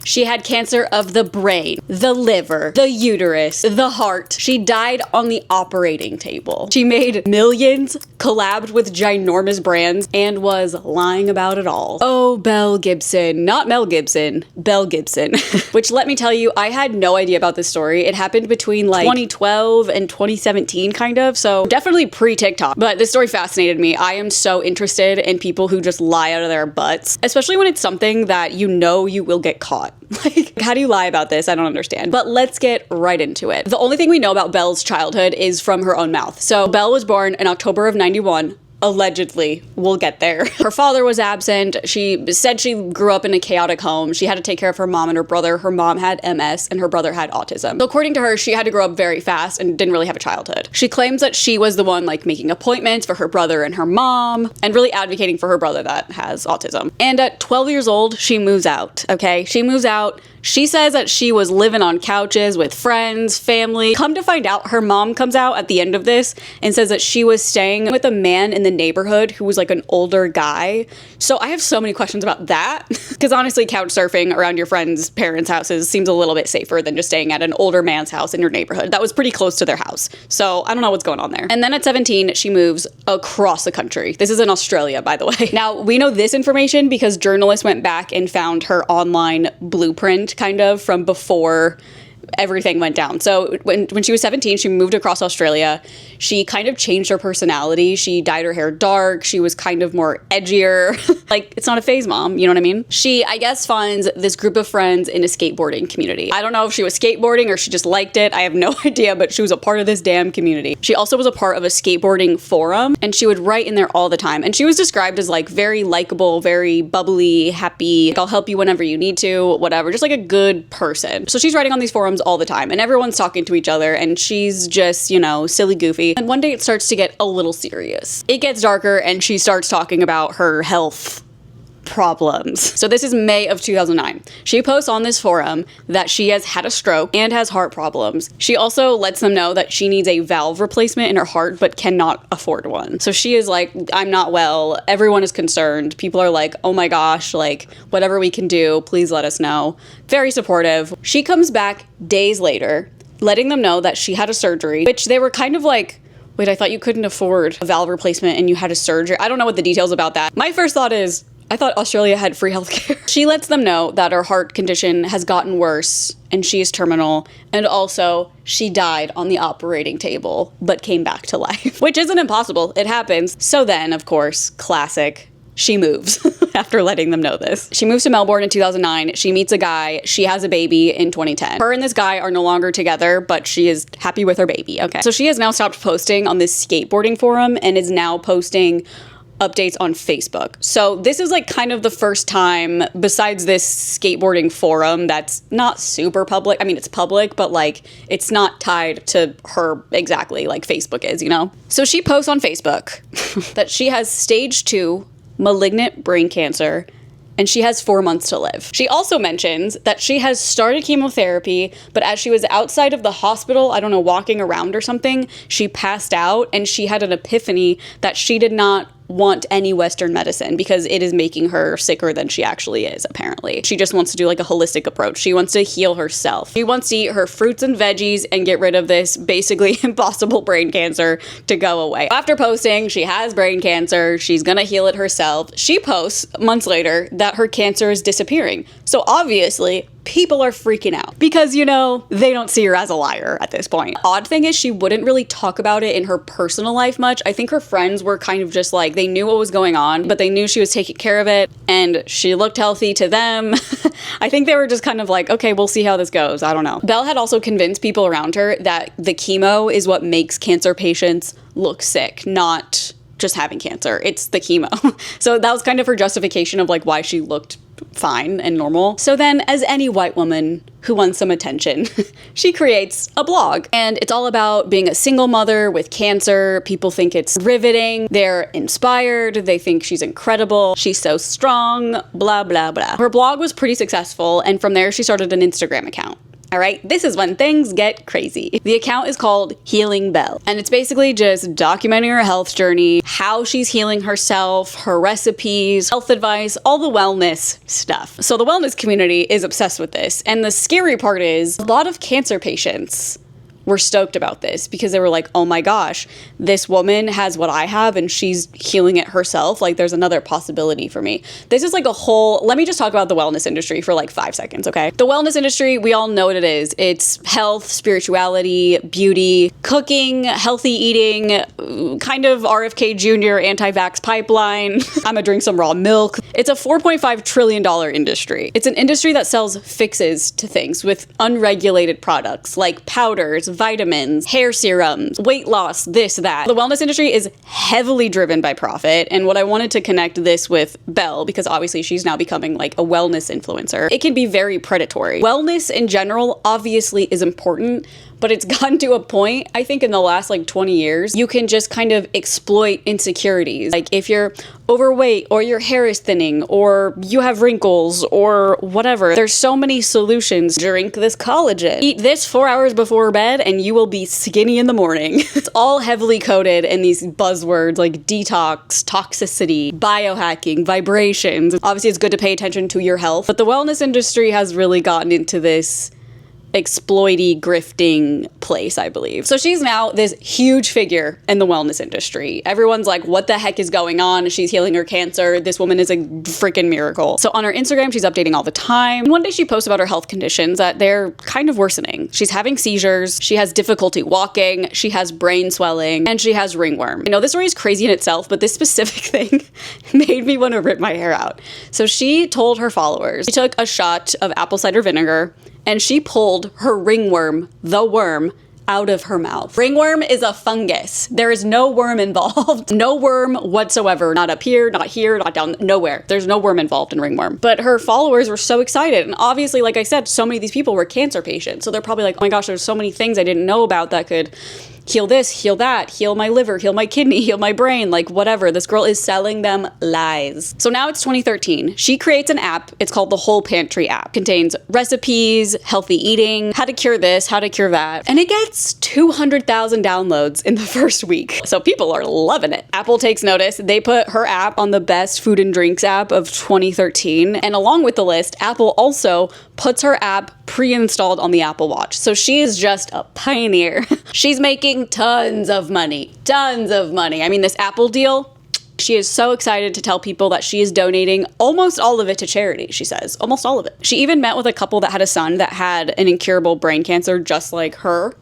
She had cancer of the brain, the liver, the uterus, the heart. She died on the operating table. She made millions, collabed with ginormous brands, and was lying about it all. Oh, Belle Gibson. Not Mel Gibson, Belle Gibson. Which, let me tell you, I had no idea about this story. It happened between like 2012 and 2017, kind of, so definitely pre-TikTok. But this story fascinated me. I am so interested in people who just lie out of their butts, especially when it's something that you know you will get caught. Like, how do you lie about this? I don't understand. But let's get right into it. The only thing we know about Belle's childhood is from her own mouth. So Belle was born in October of 91. Allegedly, we'll get there. Her father was absent. She said she grew up in a chaotic home. She had to take care of her mom and her brother. Her mom had MS and her brother had autism. So according to her, she had to grow up very fast and didn't really have a childhood. She claims that she was the one like making appointments for her brother and her mom and really advocating for her brother that has autism. And at 12 years old, she moves out, okay? She moves out. She says that she was living on couches with friends, family. Come to find out, her mom comes out at the end of this and says that she was staying with a man in the neighborhood who was like an older guy. So I have so many questions about that. Because honestly, couch surfing around your friends' parents' houses seems a little bit safer than just staying at an older man's house in your neighborhood. That was pretty close to their house. So I don't know what's going on there. And then at 17, she moves across the country. This is in Australia, by the way. Now, we know this information because journalists went back and found her online blueprint kind of from before everything went down. So when she was 17, she moved across Australia. She kind of changed her personality. She dyed her hair dark. She was kind of more edgier. Like, it's not a phase, mom. You know what I mean? She, I guess, finds this group of friends in a skateboarding community. I don't know if she was skateboarding or she just liked it. I have no idea, but she was a part of this damn community. She also was a part of a skateboarding forum, and she would write in there all the time. And she was described as like very likable, very bubbly, happy. Like, I'll help you whenever you need to, whatever. Just like a good person. So she's writing on these forums all the time, and everyone's talking to each other, and she's just, you know, silly goofy. And one day it starts to get a little serious. It gets darker, and she starts talking about her health problems. So this is May of 2009. She posts on this forum that she has had a stroke and has heart problems. She also lets them know that she needs a valve replacement in her heart but cannot afford one. So she is like, I'm not well. Everyone is concerned. People are like, oh my gosh, like whatever we can do, please let us know. Very supportive. She comes back days later, letting them know that she had a surgery, which they were kind of like, wait, I thought you couldn't afford a valve replacement and you had a surgery. I don't know what the details about that. My first thought is, I thought Australia had free healthcare. She lets them know that her heart condition has gotten worse and she is terminal, and also she died on the operating table but came back to life, which isn't impossible. It happens. So then, of course, classic, she moves after letting them know this. She moves to Melbourne in 2009. She meets a guy. She has a baby in 2010. Her and this guy are no longer together, but she is happy with her baby. Okay. So she has now stopped posting on this skateboarding forum and is now posting updates on Facebook. So this is like kind of the first time, besides this skateboarding forum that's not super public. I mean, it's public, but like it's not tied to her exactly like Facebook is, you know? So she posts on Facebook that she has stage 2 malignant brain cancer and she has 4 months to live. She also mentions that she has started chemotherapy, but as she was outside of the hospital, I don't know, walking around or something, she passed out and she had an epiphany that she did not want any Western medicine because it is making her sicker than she actually is, apparently. She just wants to do like a holistic approach. She wants to heal herself. She wants to eat her fruits and veggies and get rid of this basically impossible brain cancer to go away. After posting, she has brain cancer. She's gonna heal it herself. She posts months later that her cancer is disappearing. So obviously, people are freaking out because, you know, they don't see her as a liar at this point. Odd thing is she wouldn't really talk about it in her personal life much. I think her friends were kind of just like, they knew what was going on, but they knew she was taking care of it and she looked healthy to them. I think they were just kind of like, okay, we'll see how this goes. I don't know. Belle had also convinced people around her that the chemo is what makes cancer patients look sick, not just having cancer. It's the chemo. So that was kind of her justification of like why she looked fine and normal. So then, as any white woman who wants some attention, she creates a blog. And it's all about being a single mother with cancer. People think it's riveting. They're inspired. They think she's incredible. She's so strong, blah, blah, blah. Her blog was pretty successful. And from there, she started an Instagram account. All right, this is when things get crazy. The account is called Healing Belle, and it's basically just documenting her health journey, how she's healing herself, her recipes, health advice, all the wellness stuff. So the wellness community is obsessed with this, and the scary part is a lot of cancer patients were stoked about this because they were like, oh my gosh, this woman has what I have and she's healing it herself. Like, there's another possibility for me. This is like a whole, let me just talk about the wellness industry for like 5 seconds, okay? The wellness industry, we all know what it is. It's health, spirituality, beauty, cooking, healthy eating, kind of RFK Jr. anti-vax pipeline. I'm gonna drink some raw milk. It's a $4.5 trillion industry. It's an industry that sells fixes to things with unregulated products like powders, vitamins, hair serums, weight loss, this, that. The wellness industry is heavily driven by profit, and what I wanted to connect this with Belle, because obviously she's now becoming like a wellness influencer, it can be very predatory. Wellness in general obviously is important, but it's gotten to a point, I think in the last like 20 years, you can just kind of exploit insecurities. Like if you're overweight or your hair is thinning or you have wrinkles or whatever, there's so many solutions. Drink this collagen, eat this 4 hours before bed and you will be skinny in the morning. It's all heavily coded in these buzzwords like detox, toxicity, biohacking, vibrations. Obviously it's good to pay attention to your health, but the wellness industry has really gotten into this exploity, grifting place, I believe. So she's now this huge figure in the wellness industry. Everyone's like, what the heck is going on? She's healing her cancer. This woman is a freaking miracle. So on her Instagram, she's updating all the time. And one day she posts about her health conditions that they're kind of worsening. She's having seizures. She has difficulty walking. She has brain swelling and she has ringworm. I know this story is crazy in itself, but this specific thing made me want to rip my hair out. So she told her followers, she took a shot of apple cider vinegar and she pulled her ringworm, the worm, out of her mouth. Ringworm is a fungus. There is no worm involved. No worm whatsoever. Not up here, not here, not down, nowhere. There's no worm involved in ringworm. But her followers were so excited. And obviously, like I said, so many of these people were cancer patients. So they're probably like, oh my gosh, there's so many things I didn't know about that could heal this, heal that, heal my liver, heal my kidney, heal my brain, like whatever. This girl is selling them lies. So now it's 2013. She creates an app. It's called the Whole Pantry app. Contains recipes, healthy eating, how to cure this, how to cure that. And it gets 200,000 downloads in the first week. So people are loving it. Apple takes notice. They put her app on the best food and drinks app of 2013. And along with the list, Apple also puts her app pre-installed on the Apple Watch. So she is just a pioneer. She's making tons of money. Tons of money. I mean, this Apple deal, she is so excited to tell people that she is donating almost all of it to charity, she says. Almost all of it. She even met with a couple that had a son that had an incurable brain cancer just like her.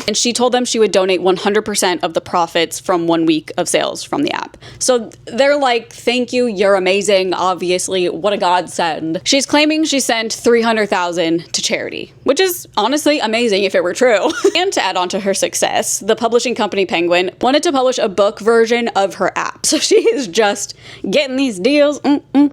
And she told them she would donate 100% of the profits from 1 week of sales from the app. So they're like, thank you, you're amazing. Obviously, what a godsend. She's claiming she sent 300,000 to charity, which is honestly amazing if it were true. And to add on to her success, the publishing company Penguin wanted to publish a book version of her app. So she is just getting these deals,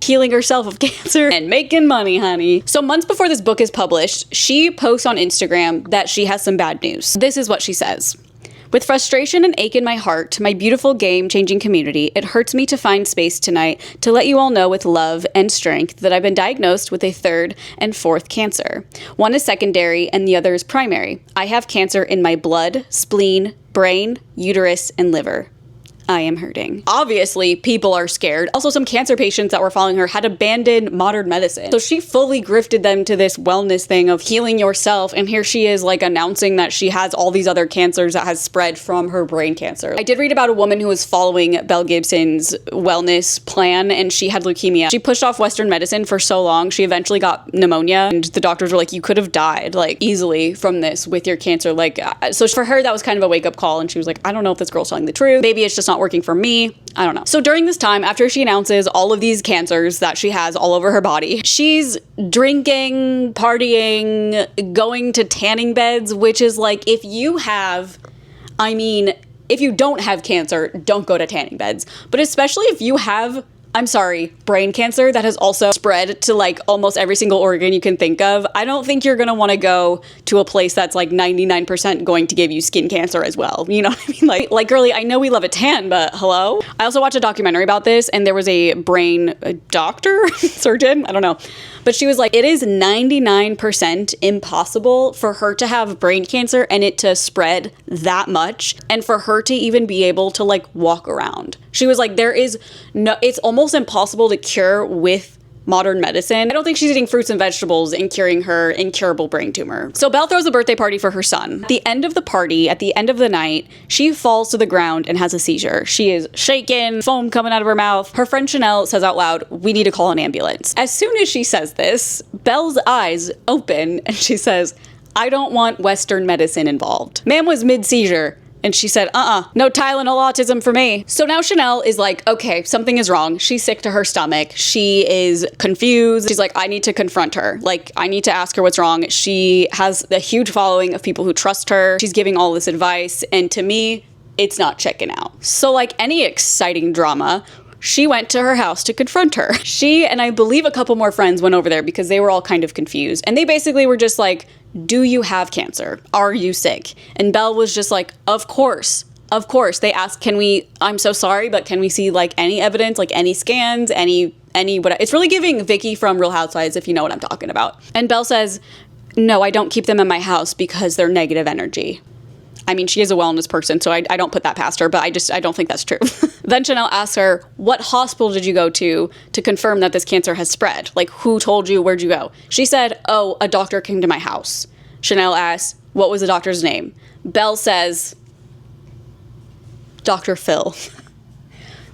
healing herself of cancer and making money, honey. So months before this book is published, she posts on Instagram that she has some bad news. This is what she says. With frustration and ache in my heart, my beautiful game-changing community, it hurts me to find space tonight to let you all know with love and strength that I've been diagnosed with a third and fourth cancer. One is secondary and the other is primary. I have cancer in my blood, spleen, brain, uterus, and liver. I am hurting. Obviously, people are scared. Also, some cancer patients that were following her had abandoned modern medicine. So she fully grifted them to this wellness thing of healing yourself. And here she is like announcing that she has all these other cancers that has spread from her brain cancer. I did read about a woman who was following Belle Gibson's wellness plan and she had leukemia. She pushed off Western medicine for so long. She eventually got pneumonia and the doctors were like, you could have died like easily from this with your cancer. Like, so for her, that was kind of a wake up call. And she was like, I don't know if this girl's telling the truth. Maybe it's just not working for me. I don't know. So during this time, after she announces all of these cancers that she has all over her body, she's drinking, partying, going to tanning beds, which is like, if you have, I mean, if you don't have cancer, don't go to tanning beds. But especially if you have I'm sorry, brain cancer that has also spread to like almost every single organ you can think of. I don't think you're gonna want to go to a place that's like 99% going to give you skin cancer as well. You know what I mean? Like girlie, I know we love a tan, but hello? I also watched a documentary about this, and there was a brain doctor, surgeon, I don't know. But she was like, it is 99% impossible for her to have brain cancer and it to spread that much, and for her to even be able to like walk around. She was like, there is no, it's almost impossible to cure with modern medicine. I don't think she's eating fruits and vegetables and curing her incurable brain tumor. So Belle throws a birthday party for her son. At the end of the party, at the end of the night, she falls to the ground and has a seizure. She is shaken, foam coming out of her mouth. Her friend Chanel says out loud, we need to call an ambulance. As soon as she says this, Belle's eyes open and she says, I don't want Western medicine involved. Ma'am was mid-seizure. And she said, no Tylenol autism for me. So now Chanel is like, okay, something is wrong. She's sick to her stomach. She is confused. She's like, I need to confront her. Like, I need to ask her what's wrong. She has a huge following of people who trust her. She's giving all this advice. And to me, it's not checking out. So like any exciting drama, she went to her house to confront her. She and I believe a couple more friends went over there because they were all kind of confused. And they basically were just like, do you have cancer? Are you sick? And Belle was just like, of course. Of course. They asked, I'm so sorry, but can we see like any evidence, like any scans, any what? It's really giving Vicky from Real Housewives, if you know what I'm talking about. And Belle says, no, I don't keep them in my house because they're negative energy. I mean, she is a wellness person, so I don't put that past her, but I don't think that's true. Then Chanel asks her, what hospital did you go to confirm that this cancer has spread? Like, who told you? Where'd you go? She said, oh, a doctor came to my house. Chanel asks, what was the doctor's name? Belle says, Dr. Phil.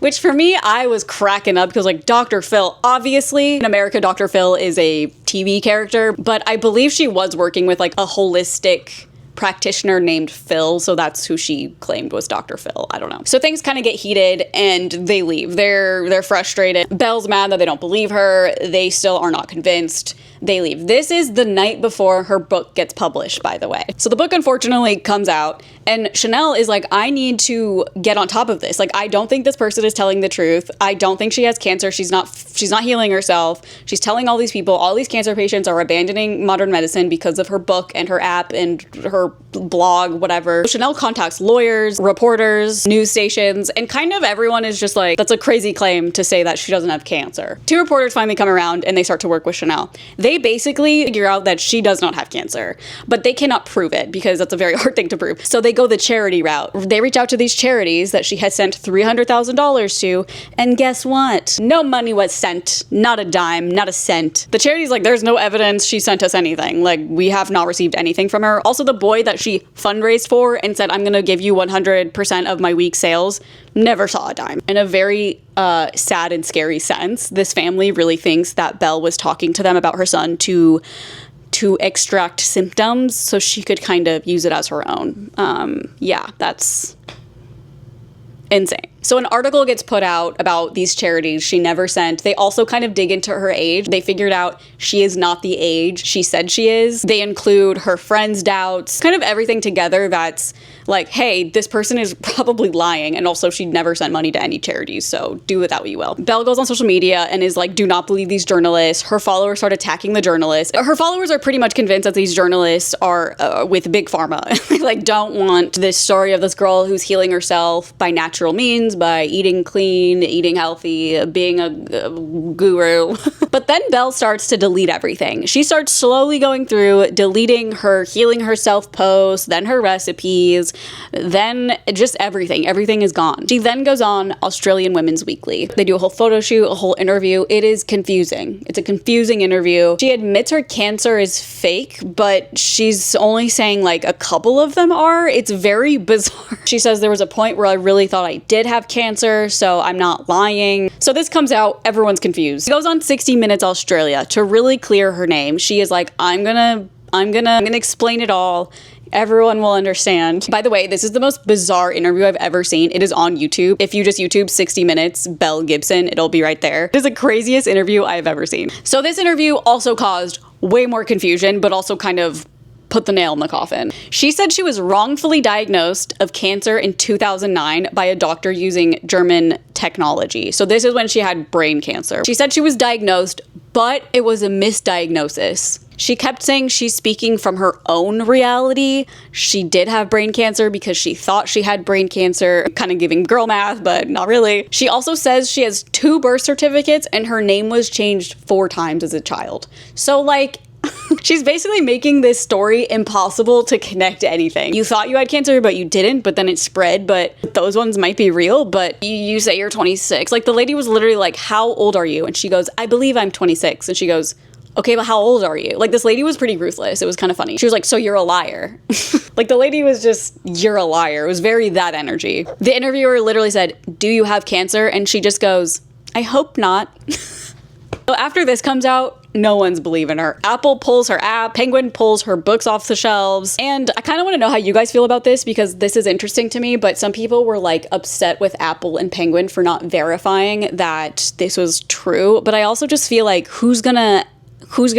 Which for me, I was cracking up because like Dr. Phil, obviously in America, Dr. Phil is a TV character, but I believe she was working with like a holistic practitioner named Phil, so that's who she claimed was Dr. Phil. I don't know. So things kind of get heated and they leave. They're frustrated. Belle's mad that they don't believe her. They still are not convinced. They leave. This is the night before her book gets published, by the way. So the book unfortunately comes out and Chanel is like, I need to get on top of this. Like, I don't think this person is telling the truth. I don't think she has cancer. She's not healing herself. She's telling all these people, all these cancer patients are abandoning modern medicine because of her book and her app and her blog, whatever. Chanel contacts lawyers, reporters, news stations, and kind of everyone is just like, that's a crazy claim to say that she doesn't have cancer. 2 reporters finally come around and they start to work with Chanel. They basically figure out that she does not have cancer, but they cannot prove it because that's a very hard thing to prove. So they go the charity route. They reach out to these charities that she has sent $300,000 to, and guess what? No money was sent. Not a dime, not a cent. The charity's like, there's no evidence she sent us anything. Like, we have not received anything from her. Also, the boy that she fundraised for and said, I'm gonna give you 100% of my week's sales, never saw a dime. In a very sad and scary sense, this family really thinks that Belle was talking to them about her son to extract symptoms so she could kind of use it as her own. Yeah, that's insane. So an article gets put out about these charities she never sent. They also kind of dig into her age. They figured out she is not the age she said she is. They include her friends' doubts, kind of everything together that's like, hey, this person is probably lying, and also she never sent money to any charities, so do with that what you will. Belle goes on social media and is like, do not believe these journalists. Her followers start attacking the journalists. Her followers are pretty much convinced that these journalists are with Big Pharma. Like, don't want this story of this girl who's healing herself by natural means, by eating clean, eating healthy, being a guru. But then Belle starts to delete everything. She starts slowly going through, deleting her healing herself posts, then her recipes, then just everything. Everything is gone. She then goes on Australian Women's Weekly. They do a whole photo shoot, a whole interview. It is confusing. It's a confusing interview. She admits her cancer is fake, but she's only saying like a couple of them are. It's very bizarre. She says there was a point where I really thought I did have cancer, so I'm not lying. So this comes out, everyone's confused. She goes on 60 Minutes Australia to really clear her name. She is like, I'm gonna explain it all. Everyone will understand. By the way, this is the most bizarre interview I've ever seen. It is on YouTube. If you just YouTube 60 Minutes Belle Gibson, it'll be right there. It is the craziest interview I've ever seen. So this interview also caused way more confusion, but also kind of put the nail in the coffin. She said she was wrongfully diagnosed of cancer in 2009 by a doctor using German technology. So this is when she had brain cancer. She said she was diagnosed, but it was a misdiagnosis. She kept saying she's speaking from her own reality. She did have brain cancer because she thought she had brain cancer, kind of giving girl math, but not really. She also says she has 2 birth certificates and her name was changed 4 times as a child. So like, she's basically making this story impossible to connect to anything. You thought you had cancer, but you didn't, but then it spread, but those ones might be real, but you say you're 26. Like, the lady was literally like, how old are you? And she goes, I believe I'm 26. And she goes, okay, but how old are you? Like, this lady was pretty ruthless. It was kind of funny. She was like, so you're a liar. Like, the lady was just, you're a liar. It was very that energy. The interviewer literally said, do you have cancer? And she just goes, I hope not. So after this comes out, no one's believing her. Apple pulls her app, Penguin pulls her books off the shelves, and I kind of want to know how you guys feel about this because this is interesting to me, but some people were like upset with Apple and Penguin for not verifying that this was true, but I also just feel like who's gonna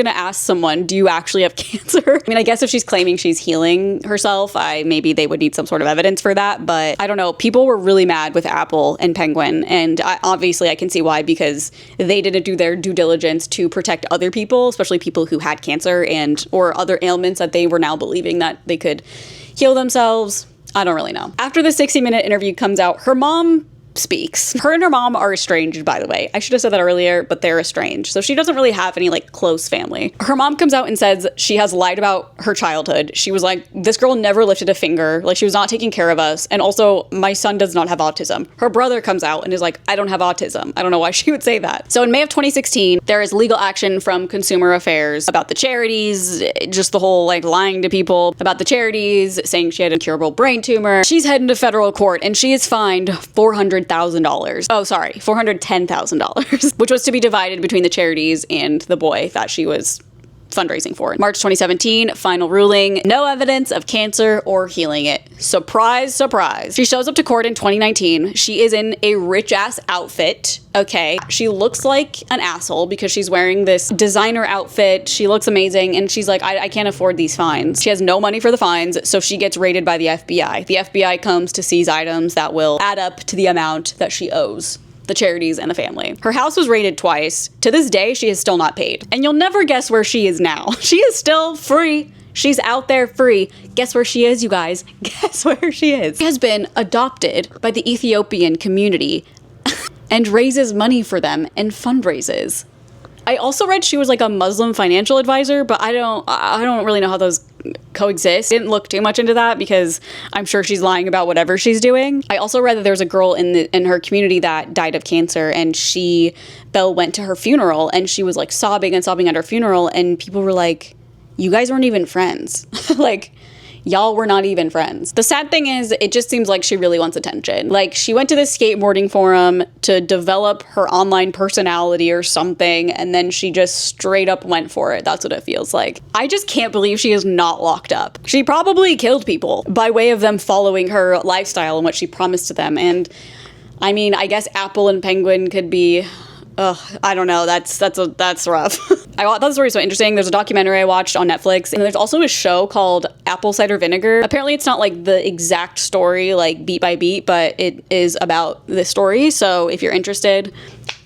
ask someone, do you actually have cancer? I mean, I guess if she's claiming she's healing herself, maybe they would need some sort of evidence for that, but I don't know. People were really mad with Apple and Penguin, and obviously I can see why, because they didn't do their due diligence to protect other people, especially people who had cancer or other ailments that they were now believing that they could heal themselves. I don't really know. After the 60-minute interview comes out, her mom speaks. Her and her mom are estranged, by the way. I should have said that earlier, but they're estranged. So she doesn't really have any like close family. Her mom comes out and says she has lied about her childhood. She was like, this girl never lifted a finger. Like, she was not taking care of us. And also, my son does not have autism. Her brother comes out and is like, I don't have autism. I don't know why she would say that. So in May of 2016, there is legal action from Consumer Affairs about the charities, just the whole like lying to people about the charities, saying she had a incurable brain tumor. She's heading to federal court and she is fined $400,000. Oh, sorry, $410,000, which was to be divided between the charities and the boy that she was fundraising for. March 2017, final ruling, no evidence of cancer or healing it. Surprise, surprise. She shows up to court in 2019. She is in a rich ass outfit. Okay. She looks like an asshole because she's wearing this designer outfit. She looks amazing. And she's like, I can't afford these fines. She has no money for the fines. So she gets raided by the FBI. The FBI comes to seize items that will add up to the amount that she owes the charities and the family. Her house was raided twice. To this day, she is still not paid. And you'll never guess where she is now. She is still free. She's out there free. Guess where she is, you guys? Guess where she is? She has been adopted by the Ethiopian community and raises money for them and fundraises. I also read she was like a Muslim financial advisor, but I don't really know how those coexist. Didn't look too much into that because I'm sure she's lying about whatever she's doing. I also read that there's a girl in her community that died of cancer, and Belle went to her funeral and she was like sobbing and sobbing at her funeral, and people were like, you guys weren't even friends. Like, y'all were not even friends. The sad thing is, it just seems like she really wants attention. Like, she went to this skateboarding forum to develop her online personality or something, and then she just straight up went for it. That's what it feels like. I just can't believe she is not locked up. She probably killed people by way of them following her lifestyle and what she promised to them. And I mean, I guess Apple and Penguin could be... I don't know. That's rough. I thought the story was so interesting. There's a documentary I watched on Netflix, and there's also a show called Apple Cider Vinegar. Apparently it's not like the exact story, like beat by beat, but it is about the story. So if you're interested,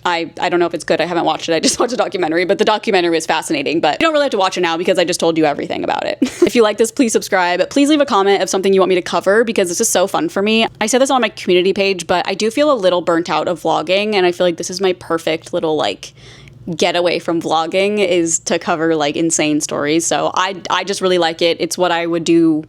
I don't know if it's good. I haven't watched it. I just watched a documentary, but the documentary is fascinating, but you don't really have to watch it now because I just told you everything about it. If you like this, please subscribe. Please leave a comment of something you want me to cover because this is so fun for me. I said this on my community page, but I do feel a little burnt out of vlogging, and I feel like this is my perfect little like getaway from vlogging, is to cover like insane stories. So I just really like it. It's what I would do.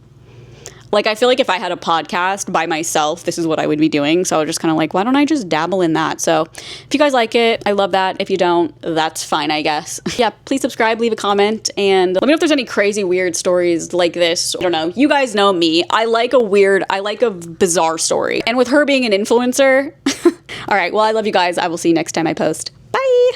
Like, I feel like if I had a podcast by myself, this is what I would be doing. So I was just kind of like, why don't I just dabble in that? So if you guys like it, I love that. If you don't, that's fine, I guess. Yeah, please subscribe, leave a comment, and let me know if there's any crazy weird stories like this. I don't know. You guys know me. I like a bizarre story. And with her being an influencer, all right, well, I love you guys. I will see you next time I post. Bye.